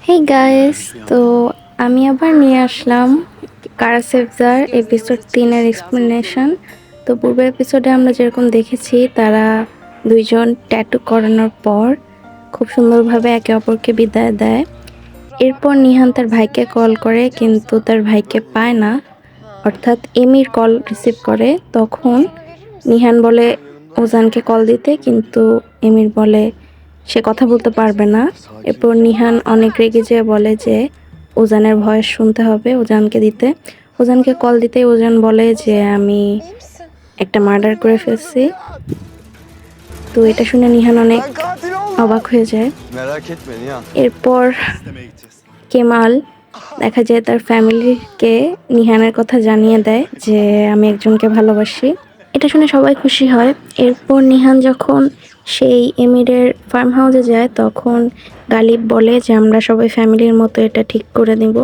Hey guys, তো আমি আবার নিয়ে আসলাম কারাসেভজার এপিসোড 3-এর এক্সপ্লেনেশন। তো পূর্বের এপিসোডে আমরা যেরকম দেখেছি, তারা দুইজন ট্যাটু করানোর পর খুব সুন্দরভাবে একে অপরকে বিদায় দেয়। এরপর নিহান তার ভাইকে কল করে, কিন্তু তার ভাইকে পায় না, অর্থাৎ এমির কল রিসিভ করে। তখন নিহান বলে ওজানকে কল দিতে, কিন্তু এমির বলে সে কথা বলতে পারবে না। এরপর নিহান অনেক রেগে যেয়ে বলে যে ওজানের ভয়েস শুনতে হবে ওজানকে দিতে। ওজানকে কল দিতে ওজান বলে যে আমি একটা মার্ডার করে ফেলছি। তো এটা শুনে নিহান অনেক অবাক হয়ে যায়। এরপর কেমাল দেখা যায় তার ফ্যামিলিকে নিহানের কথা জানিয়ে দেয় যে আমি একজনকে ভালোবাসি। এটা শুনে সবাই খুশি হয়। এরপর নিহান যখন সেই এমিরের ফার্ম হাউসে যায়, তখন গালিব বলে যে আমরা সবাই ফ্যামিলির মতো এটা ঠিক করে দেব।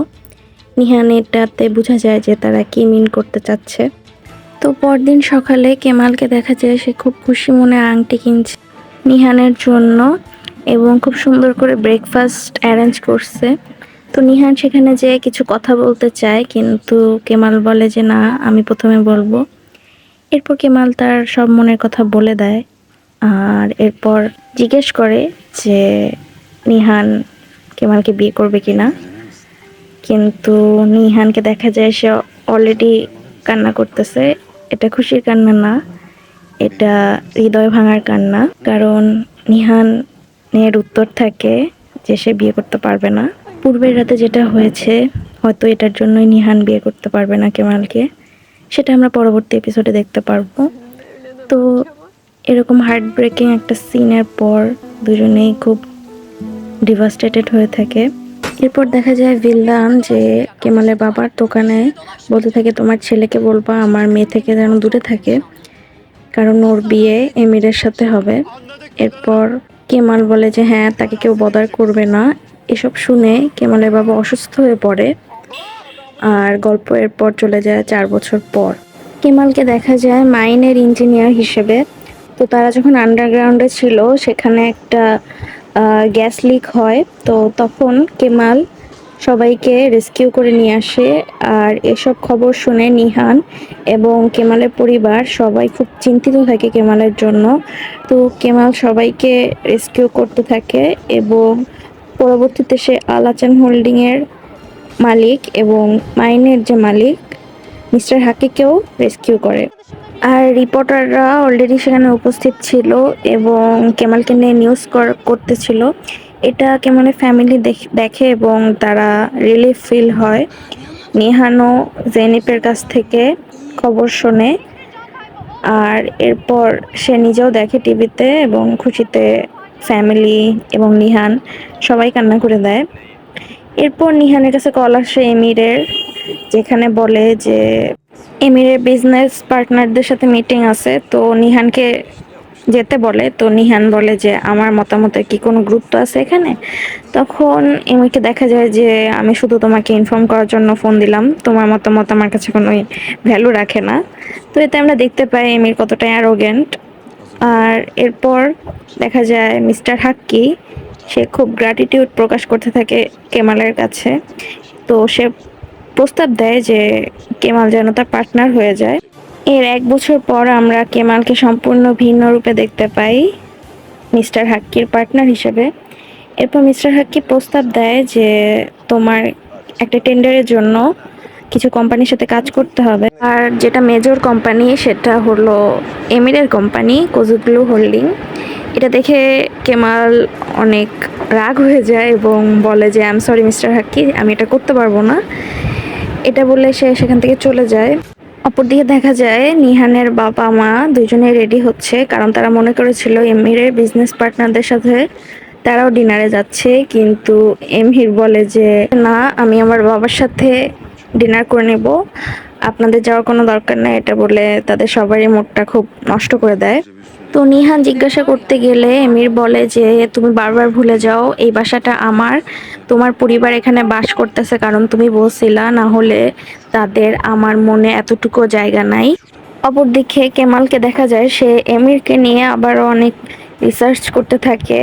নিহান এটাতে বোঝা যায় যে তারা কি মিন করতে চাচ্ছে। তো পরদিন সকালে কেমালকে দেখা যায় সে খুব খুশি মনে আংটি কিনছে নিহানের জন্য, এবং খুব সুন্দর করে ব্রেকফাস্ট অ্যারেঞ্জ করছে। তো নিহান সেখানে যেয়ে কিছু কথা বলতে চায়, কিন্তু কেমাল বলে যে না, আমি প্রথমে বলবো। এরপর কেমাল তার সব মনের কথা বলে দেয়, আর এরপর জিজ্ঞেস করে যে নিহান কেমালকে বিয়ে করবে কিনা। কিন্তু নিহানকে দেখা যায় সে অলরেডি কান্না করতেছে। এটা খুশির কান্না না, এটা হৃদয় ভাঙার কান্না। কারণ নিহানের উত্তর থাকে যে সে বিয়ে করতে পারবে না। পূর্বের রাতে যেটা হয়েছে, হয়তো এটার জন্যই নিহান বিয়ে করতে পারবে না কেমালকে। সেটা আমরা পরবর্তী এপিসোডে দেখতে পারবো। তো এরকম হার্ট ব্রেকিং একটা সিনের পর দুজনেই খুব ডিভাস্টেটেড হয়ে থাকে। এরপর দেখা যায় ভিল্লান যে কেমালের বাবার দোকানে বলতে থাকে তোমার ছেলেকে বলবা আমার মেয়ে থেকে যেন দূরে থাকে, কারণ ওর বিয়ে এমিরের সাথে হবে। এরপর কেমাল বলে যে হ্যাঁ, তাকে কেউ বদার করবে না। এসব শুনে কেমালের বাবা অসুস্থ হয়ে পড়ে। আর গল্প এরপর চলে যায় 4 বছর পর। কেমালকে দেখা যায় মাইনের ইঞ্জিনিয়ার হিসেবে। তো তারা যখন আন্ডারগ্রাউন্ডে ছিল, সেখানে একটা গ্যাস লিক হয়। তো তখন কেমাল সবাইকে রেস্কিউ করে নিয়ে আসে। আর এসব খবর শুনে নিহান এবং কেমালের পরিবার সবাই খুব চিন্তিত থাকে কেমালের জন্য। তো কেমাল সবাইকে রেস্কিউ করতে থাকে, এবং পরবর্তীতে সে আলাচান হোল্ডিংয়ের মালিক এবং মাইনের যে মালিক মিস্টার হাকিকেও রেস্কিউ করে। আর রিপোর্টাররা অলরেডি সেখানে উপস্থিত ছিল এবং কেমালকে নিয়ে নিউজ করতেছিল। এটা কেমালের ফ্যামিলি দেখে এবং তারা রিলিফ ফিল হয়। নিহানও জেনিপের কাছ থেকে খবর শোনে, আর এরপর সে নিজেও দেখে টিভিতে, এবং খুশিতে ফ্যামিলি এবং নিহান সবাই কান্না করে দেয়। এরপর নিহানের কাছে কল আসে এমিরের, যেখানে বলে যে এমিরের বিজনেস পার্টনারদের সাথে মিটিং আছে, তো নিহানকে যেতে বলে। তো নিহান বলে যে আমার মতামতের কি কোনো গুরুত্ব আছে এখানে। তখন এমিকে দেখা যায় যে আমি শুধু তোমাকে ইনফর্ম করার জন্য ফোন দিলাম, তোমার মতামত আমার কাছে কোনো ভ্যালু রাখে না। তো এতে আমরা দেখতে পাই এমির কতটা অ্যারোগেন্ট। আর এরপর দেখা যায় মিস্টার হাক্কি সে খুব গ্র্যাটিটিউড প্রকাশ করতে থাকে কেমালের কাছে। তো সে প্রস্তাব দেয় যে কেমাল যেন তার পার্টনার হয়ে যায়। এর 1 বছর পর আমরা কেমালকে সম্পূর্ণ ভিন্ন রূপে দেখতে পাই মিস্টার হাক্কির পার্টনার হিসেবে। এরপর মিস্টার হাক্কি প্রস্তাব দেয় যে তোমার একটা টেন্ডারের জন্য কিছু কোম্পানির সাথে কাজ করতে হবে, আর যেটা মেজর কোম্পানি সেটা হলো এমিরের কোম্পানি কোজুগ্লু হোল্ডিং। এটা দেখে কেমাল অনেক রাগ হয়ে যায় এবং বলে যে আই এম সরি মিস্টার হাক্কি, আমি এটা করতে পারবো না। এটা বলে সে সেখান থেকে চলে যায়। অপরদিকে দেখা যায় নিহানের বাবা মা দুজনেই রেডি হচ্ছে, কারণ তারা মনে করেছিল এমিরের বিজনেস পার্টনারদের সাথে তারাও ডিনারে যাচ্ছে। কিন্তু এমির বলে যে না, আমি আমার বাবার সাথে ডিনার করে নেব, আপনাদের যাওয়ার কোনো দরকার নেই। এটা বলে তাদের সবারই মুডটা খুব নষ্ট করে দেয়। তো নিহান জিজ্ঞাসা করতে গেলে এমির বলে যে তুমি বারবার ভুলে যাও, এই বাসাটা আমার, তোমার পরিবার এখানে বাস করতেছে কারণ তুমি বলছিলা, না হলে তাদের আমার মনে এতটুকু জায়গা নাই। অপরদিকে কেমালকে দেখা যায় সে এমিরকে নিয়ে আবারও অনেক রিসার্চ করতে থাকে।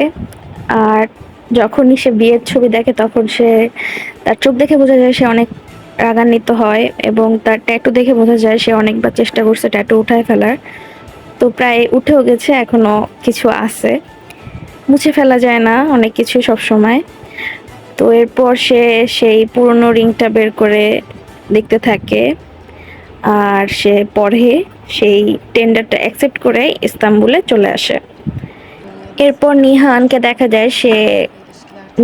আর যখনই সে বিয়ের ছবি দেখে তখন তার চোখ দেখে বোঝা যায় সে অনেক রাগান্বিত হয়, এবং তার ট্যাটু দেখে বোঝা যায় সে অনেকবার চেষ্টা করছে ট্যাটু উঠায় ফেলার। তো প্রায় উঠেও গেছে, এখনো কিছু আছে, মুছে ফেলা যায় না অনেক কিছু সব সময়। তো এরপর সে সেই পুরনো রিংটা বের করে দেখতে থাকে, আর সে পরে সেই টেন্ডারটা অ্যাকসেপ্ট করে ইস্তাম্বুলে চলে আসে। এরপর নিহানকে দেখা যায় সে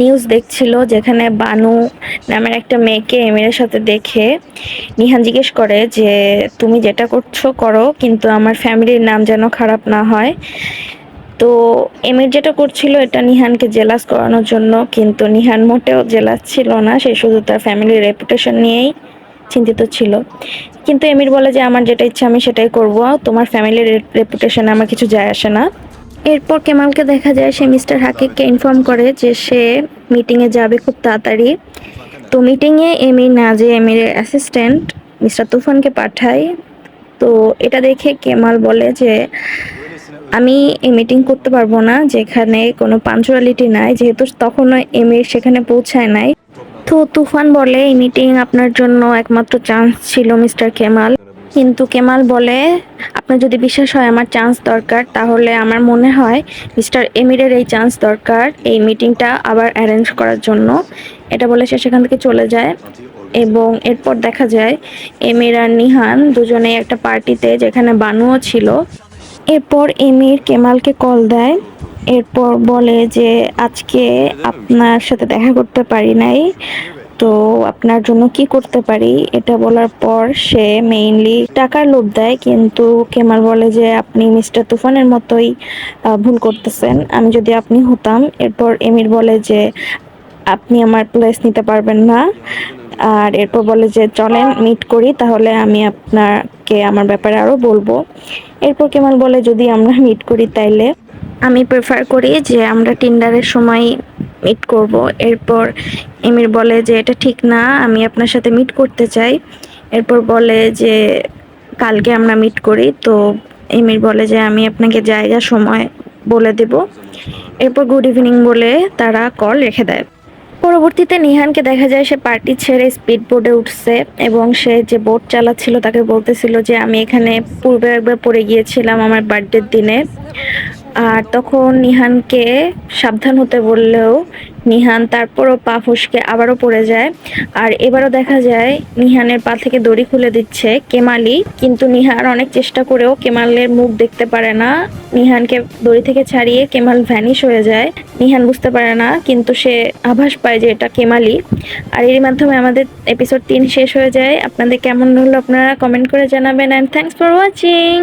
নিউজ দেখছিল, যেখানে বানু নামের একটা মেয়েকে এমিরের সাথে দেখে নিহান জিজ্ঞেস করে যে তুমি যেটা করছো করো, কিন্তু আমার ফ্যামিলির নাম যেন খারাপ না হয়। তো এমির যেটা করছিল এটা নিহানকে জেলাস করানোর জন্য, কিন্তু নিহান মোটেও জেলাস ছিল না, সে শুধু তার ফ্যামিলির রেপুটেশন নিয়েই চিন্তিত ছিল। কিন্তু এমির বলে যে আমার যেটা ইচ্ছা আমি সেটাই করব, তোমার ফ্যামিলির রেপুটেশনে আমার কিছু যায় আসে না। এরপর কেমালকে দেখা যায় সে মিস্টার হাকিককে ইনফর্ম করে যে সে মিটিংয়ে যাবে খুব তাড়াতাড়ি। তো মিটিংয়ে এমির না যে এমিরের অ্যাসিস্ট্যান্ট মিস্টার তুফানকে পাঠায়। তো এটা দেখে কেমাল বলে যে আমি এই মিটিং করতে পারবো না যেখানে কোনো পাঞ্চুয়ালিটি নাই, যেহেতু তখনও এমির সেখানে পৌঁছায় নাই। তো তুফান বলে এই মিটিং আপনার জন্য একমাত্র চান্স ছিল মিস্টার কেমাল, কিন্তু কেমাল বলে আপনার যদি বিশ্বাস হয় আমার চান্স দরকার, তাহলে আমার মনে হয় মিস্টার এমিরের এই চান্স দরকার এই মিটিংটা আবার অ্যারেঞ্জ করার জন্য। এটা বলে সে সেখান থেকে চলে যায়, এবং এরপর দেখা যায় এমির আর নিহান দুজনেই একটা পার্টিতে, যেখানে বানুও ছিল। এরপর এমির কেমালকে কল দেয়, এরপর বলে যে আজকে আপনার সাথে দেখা করতে পারি নাই, তো আপনার জন্য কি করতে পারি। এটা বলার পর সে মেইনলি টাকার লোভ দেয়, কিন্তু কেমাল বলে যে আপনি মিস্টার তুফানের মতোই ভুল করতেছেন, আমি যদি আপনি হতাম। এরপর এমির বলে যে আপনি আমার প্লেস নিতে পারবেন না, আর এরপর বলে যে চলেন মিট করি, তাহলে আমি আপনাকে আমার ব্যাপারে আরো বলবো। এরপর কেমাল বলে যদি আমরা মিট করি তাইলে আমি প্রেফার করি যে আমরা টিন্ডারের সময় মিট করব। এরপর এমির বলে যে এটা ঠিক না, আমি আপনার সাথে মিট করতে চাই। এরপর বলে যে কালকে আমরা মিট করি। তো এমির বলে যে আমি আপনাকে জায়গা সময় বলে দেব। এরপর গুড ইভিনিং বলে তারা কল রেখে দেয়। পরবর্তীতে নিহানকে দেখা যায় সে পার্টি ছেড়ে স্পিড বোর্ডে উঠছে, এবং সে যে বোট চালাচ্ছিল তাকে বলতেছিল যে আমি এখানে পূর্বে একবার পড়ে গিয়েছিলাম আমার বার্থডের দিনে। আর তখন নিহানকে সাবধান হতে বললেও নিহান তারপরও পা ফসকে আবারও পড়ে যায়। আর এবারও দেখা যায় নিহানের পা থেকে দড়ি খুলে দিচ্ছে কেমালি, কিন্তু নিহান অনেক চেষ্টা করেও কেমালের মুখ দেখতে পারে না। নিহানকে দড়ি থেকে ছাড়িয়ে কেমাল ভ্যানিশ হয়ে যায়, নিহান বুঝতে পারে না, কিন্তু সে আভাস পায় যে এটা কেমালি। আর এর মাধ্যমে আমাদের এপিসোড 3 শেষ হয়ে যায়। আপনাদের কেমন হলো আপনারা কমেন্ট করে জানাবেন, অ্যান্ড থ্যাঙ্কস ফর ওয়াচিং।